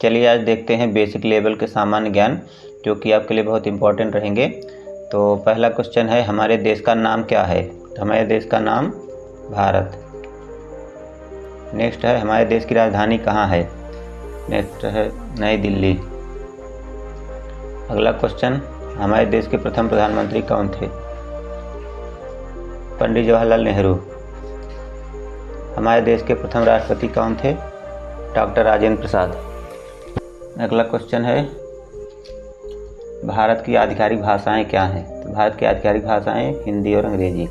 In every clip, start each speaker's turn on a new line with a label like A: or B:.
A: चलिए आज देखते हैं बेसिक लेवल के सामान्य ज्ञान जो कि आपके लिए बहुत इंपॉर्टेंट रहेंगे। तो पहला क्वेश्चन है, हमारे देश का नाम क्या है? तो हमारे देश का नाम भारत। नेक्स्ट है, हमारे देश की राजधानी कहाँ है? नेक्स्ट है नई दिल्ली। अगला क्वेश्चन, हमारे देश के प्रथम प्रधानमंत्री कौन थे? पंडित जवाहरलाल नेहरू। हमारे देश के प्रथम राष्ट्रपति कौन थे? डॉक्टर राजेंद्र प्रसाद। अगला क्वेश्चन है, भारत की आधिकारिक भाषाएं क्या हैं? तो भारत की आधिकारिक भाषाएं हिंदी और अंग्रेजी।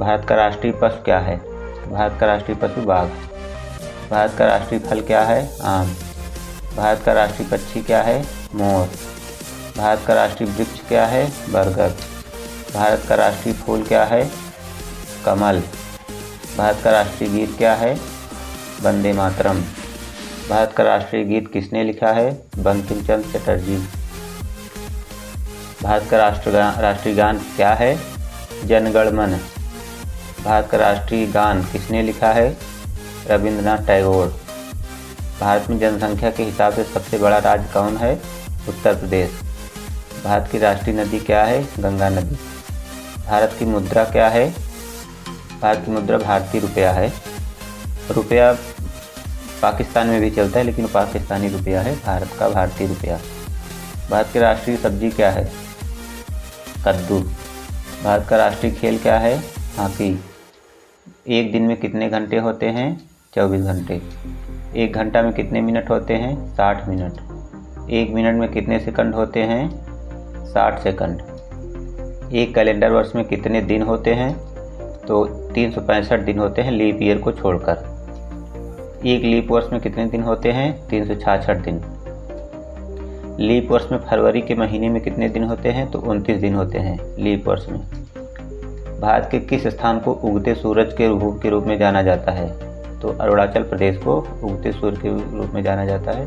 A: भारत का राष्ट्रीय पशु क्या है? तो भारत का राष्ट्रीय पशु बाघ। भारत का राष्ट्रीय फल क्या है? आम। भारत का राष्ट्रीय पक्षी क्या है? मोर। भारत का राष्ट्रीय वृक्ष क्या है? बरगद। भारत का राष्ट्रीय फूल क्या है? कमल। भारत का राष्ट्रीय गीत क्या है? वंदे मातरम। भारत का राष्ट्रीय गीत किसने लिखा है? बंकिम चंद्र चटर्जी। भारत का राष्ट्रीय गान क्या है? जन गण मन। भारत का राष्ट्रीय गान किसने लिखा है? रविंद्रनाथ टैगोर। भारत में जनसंख्या के हिसाब से सबसे बड़ा राज्य कौन है? उत्तर प्रदेश। भारत की राष्ट्रीय नदी क्या है? गंगा नदी। भारत की मुद्रा क्या है? भारत की मुद्रा भारतीय रुपया है। रुपया पाकिस्तान में भी चलता है लेकिन पाकिस्तानी रुपया है, भारत का भारतीय रुपया। भारत की राष्ट्रीय सब्जी क्या है? कद्दू। भारत का राष्ट्रीय खेल क्या है? हॉकी। एक दिन में कितने घंटे होते हैं? 24 घंटे। एक घंटा में कितने मिनट होते हैं? 60 मिनट। एक मिनट में कितने सेकंड होते हैं? 60 सेकंड। एक कैलेंडर वर्ष में कितने दिन होते हैं? तो 365 दिन होते हैं लीप ईयर को छोड़कर। एक लीप वर्ष में कितने दिन होते हैं? 366 दिन। लीप वर्ष में फरवरी के महीने में कितने दिन होते हैं? तो 29 दिन होते हैं लीप वर्ष में। भारत के किस स्थान को उगते सूरज के रूप में जाना जाता है? तो अरुणाचल प्रदेश को उगते सूर्य के रूप में जाना जाता है।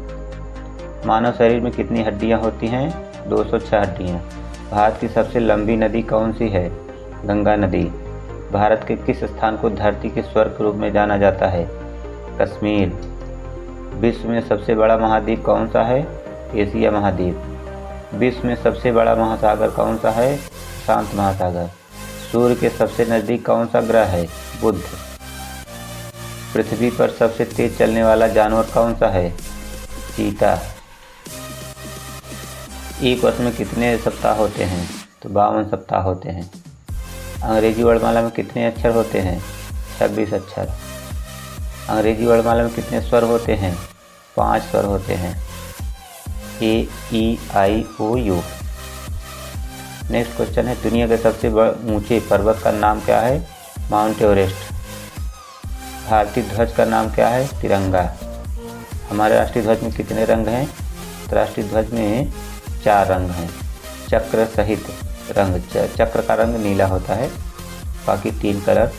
A: मानव शरीर में कितनी हड्डियां होती हैं? 206 हड्डियां। भारत की सबसे लंबी नदी कौन सी है? गंगा नदी। भारत के किस स्थान को धरती के स्वर्ग के रूप में जाना जाता है? कश्मीर। विश्व में सबसे बड़ा महाद्वीप कौन सा है? एशिया महाद्वीप। विश्व में सबसे बड़ा महासागर कौन सा है? शांत महासागर। सूर्य के सबसे नज़दीक कौन सा ग्रह है? बुध। पृथ्वी पर सबसे तेज चलने वाला जानवर कौन सा है? चीता। एक वर्ष में कितने सप्ताह होते हैं? तो 52 सप्ताह होते हैं। अंग्रेजी वर्णमाला में कितने अक्षर होते हैं? 26 अक्षर। अंग्रेजी वर्णमाला में कितने स्वर होते हैं? 5 स्वर होते हैं, ए, ई, आई, ओ, यू। नेक्स्ट क्वेश्चन है, दुनिया के सबसे ऊंचे पर्वत का नाम क्या है? Mount Everest. भारतीय ध्वज का नाम क्या है? तिरंगा। हमारे राष्ट्रीय ध्वज में कितने रंग हैं? तो राष्ट्रीय ध्वज में 4 रंग हैं, चक्र सहित रंग। चक्र का रंग नीला होता है, बाकी 3 कलर।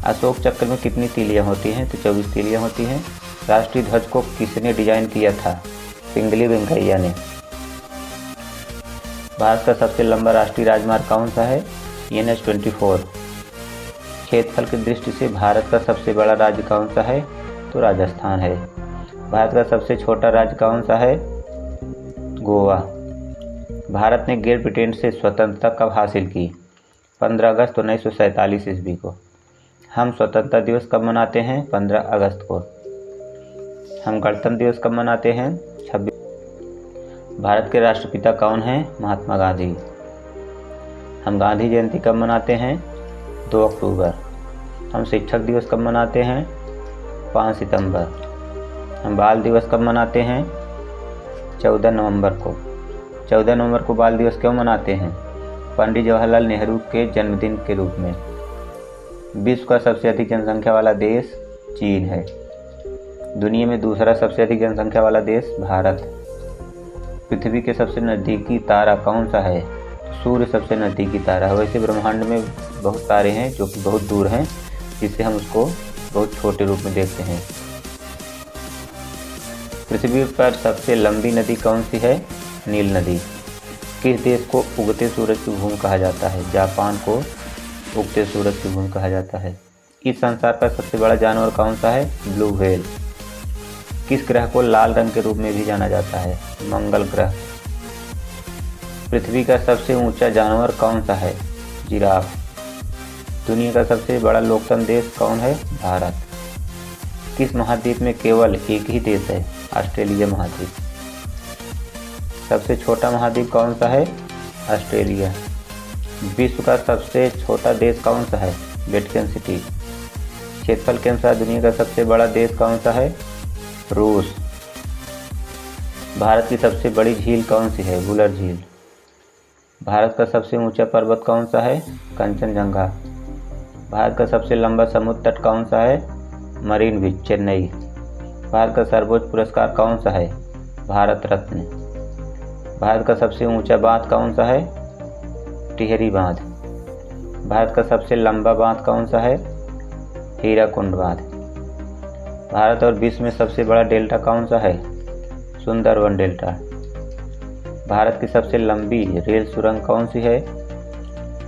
A: अशोक चक्र में कितनी तीलियां होती हैं? तो 24 तीलियां होती हैं। राष्ट्रीय ध्वज को किसने डिजाइन किया था? पिंगली वेंकैया ने। भारत का सबसे लंबा राष्ट्रीय राजमार्ग कौन सा है? NH 24। क्षेत्रफल की दृष्टि से भारत का सबसे बड़ा राज्य कौन सा है? तो राजस्थान है। भारत का सबसे छोटा राज्य कौन सा है? गोवा। भारत ने ग्रेट ब्रिटेन से स्वतंत्रता कब हासिल की? 15 अगस्त 1947 ईस्वी को। हम स्वतंत्रता दिवस कब मनाते हैं? 15 अगस्त को। हम गणतंत्र दिवस कब मनाते हैं? 26। भारत के राष्ट्रपिता कौन हैं? महात्मा गांधी। हम गांधी जयंती कब मनाते हैं? 2 अक्टूबर। हम शिक्षक दिवस कब मनाते हैं? 5 सितंबर। हम बाल दिवस कब मनाते हैं? 14 नवंबर को। 14 नवंबर को बाल दिवस क्यों मनाते हैं? पंडित जवाहरलाल नेहरू के जन्मदिन के रूप में। विश्व का सबसे अधिक जनसंख्या वाला देश चीन है। दुनिया में दूसरा सबसे अधिक जनसंख्या वाला देश भारत। पृथ्वी के सबसे नज़दीकी तारा कौन सा है? सूर्य सबसे नज़दीकी तारा है। वैसे ब्रह्मांड में बहुत तारे हैं जो कि बहुत दूर हैं, जिससे हम उसको बहुत छोटे रूप में देखते हैं। पृथ्वी पर सबसे लंबी नदी कौन सी है? नील नदी। किस देश को उगते सूरज की भूमि कहा जाता है? जापान को उगते सूरज की भूमि कहा जाता है। इस संसार का सबसे बड़ा जानवर कौन सा है? Blue whale. किस ग्रह को लाल रंग के रूप में भी जाना जाता है? मंगल ग्रह। पृथ्वी का सबसे ऊंचा जानवर कौन सा है? जिराफ। दुनिया का सबसे बड़ा लोकतंत्र देश कौन है? भारत। किस महाद्वीप में केवल एक ही देश है? ऑस्ट्रेलिया महाद्वीप। सबसे छोटा महाद्वीप कौन सा है? ऑस्ट्रेलिया। विश्व का सबसे छोटा देश कौन सा है? Vatican city. क्षेत्रफल के अनुसार दुनिया का सबसे बड़ा देश कौन सा है? रूस। भारत की सबसे बड़ी झील कौन सी है? वुलर झील। भारत का सबसे ऊंचा पर्वत कौन सा है? कंचनजंगा। भारत का सबसे लंबा समुद्र तट कौन सा है? मरीन बीच, चेन्नई। भारत का सर्वोच्च पुरस्कार कौन सा है? भारत रत्न। भारत का सबसे ऊंचा बांध कौन सा है? टिहरी बांध। भारत का सबसे लंबा बांध कौन सा है? हीराकुंड बांध। भारत और विश्व में सबसे बड़ा डेल्टा कौन सा है? सुंदरवन डेल्टा। भारत की सबसे लंबी रेल सुरंग कौन सी है?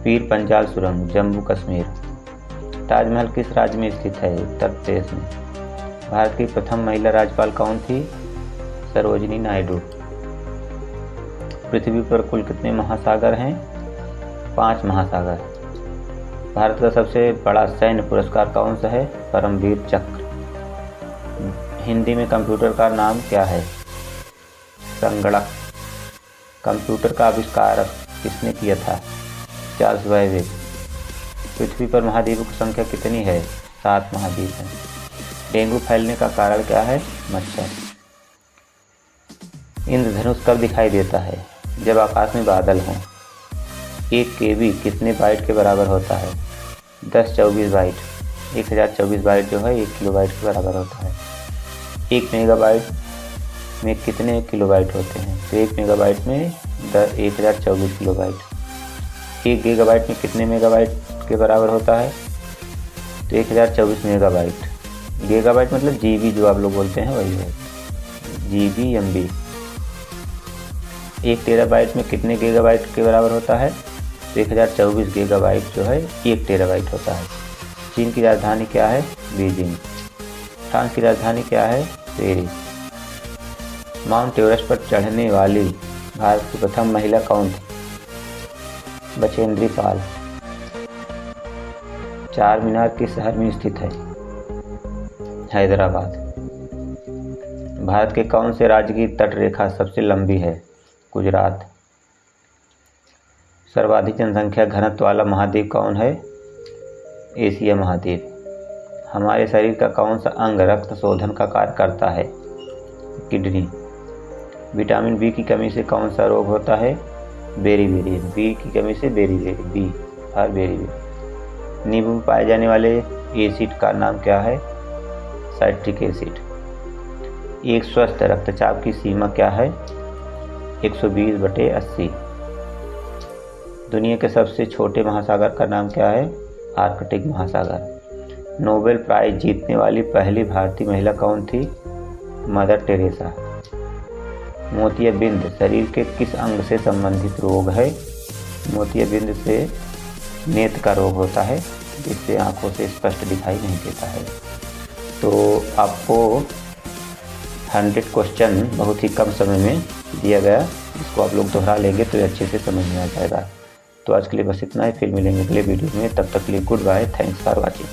A: पीर पंजाल सुरंग, जम्मू कश्मीर। ताजमहल किस राज्य में स्थित है? उत्तर प्रदेश में। भारत की प्रथम महिला राज्यपाल कौन थी? सरोजिनी नायडू। पृथ्वी पर कुल कितने महासागर हैं? 5 महासागर। भारत का सबसे बड़ा सैन्य पुरस्कार कौन सा है? परमवीर चक्र। हिंदी में कंप्यूटर का नाम क्या है? संगणक। कंप्यूटर का आविष्कार किसने किया था? Charles Babbage. पृथ्वी पर महाद्वीपों की संख्या कितनी है? 7 महाद्वीप हैं। डेंगू फैलने का कारण क्या है? मच्छर। इंद्रधनुष कब दिखाई देता है? जब आकाश में बादल हों। 1 KB कितने बाइट के बराबर होता है? 1024 बाइट। 1024 बाइट जो है 1 किलोबाइट के बराबर होता है। 1 मेगाबाइट में कितने किलोबाइट होते हैं? तो 1 मेगाबाइट में 1024 किलोबाइट। 1 गीगाबाइट में कितने मेगाबाइट के बराबर होता है? तो 1024 मेगाबाइट। गीगाबाइट मतलब GB जो आप लोग बोलते हैं वही है, GB MB। 1 टेराबाइट में कितने गीगाबाइट के बराबर होता है? तो 1024 गीगाबाइट जो है 1 टेराबाइट होता है। चीन की राजधानी क्या है? बीजिंग। फ्रांस की राजधानी क्या है? पेरिस। माउंट एवरेस्ट पर चढ़ने वाली भारत की प्रथम महिला कौन थी? बछेंद्री पाल। चार मीनार किस शहर में स्थित है? हैदराबाद। भारत के कौन से राज्य की तट रेखा सबसे लंबी है? गुजरात। सर्वाधिक जनसंख्या घनत्व वाला महाद्वीप कौन है? एशिया महाद्वीप। हमारे शरीर का कौन सा अंग रक्त शोधन का कार्य करता है? किडनी। विटामिन बी की कमी से कौन सा रोग होता है? बेरीबेरी। बी की कमी से बेरीबेरी, बी और बेरीबेरी। नींबू में पाए जाने वाले एसिड का नाम क्या है? Citric acid. एक स्वस्थ रक्तचाप की सीमा क्या है? 120/80। दुनिया के सबसे छोटे महासागर का नाम क्या है? आर्कटिक महासागर। नोबेल प्राइज जीतने वाली पहली भारतीय महिला कौन थी? Mother Teresa. मोतियाबिंद शरीर के किस अंग से संबंधित रोग है? मोतियाबिंद से नेत्र का रोग होता है, जिससे आंखों से स्पष्ट दिखाई नहीं देता है। तो आपको 100 क्वेश्चन बहुत ही कम समय में दिया गया, जिसको आप लोग दोहरा लेंगे तो अच्छे से समझ में आ जाएगा। तो आज के लिए बस इतना ही, फिर मिलेंगे अगले वीडियो में। तब तक के लिए goodbye, thanks for watching.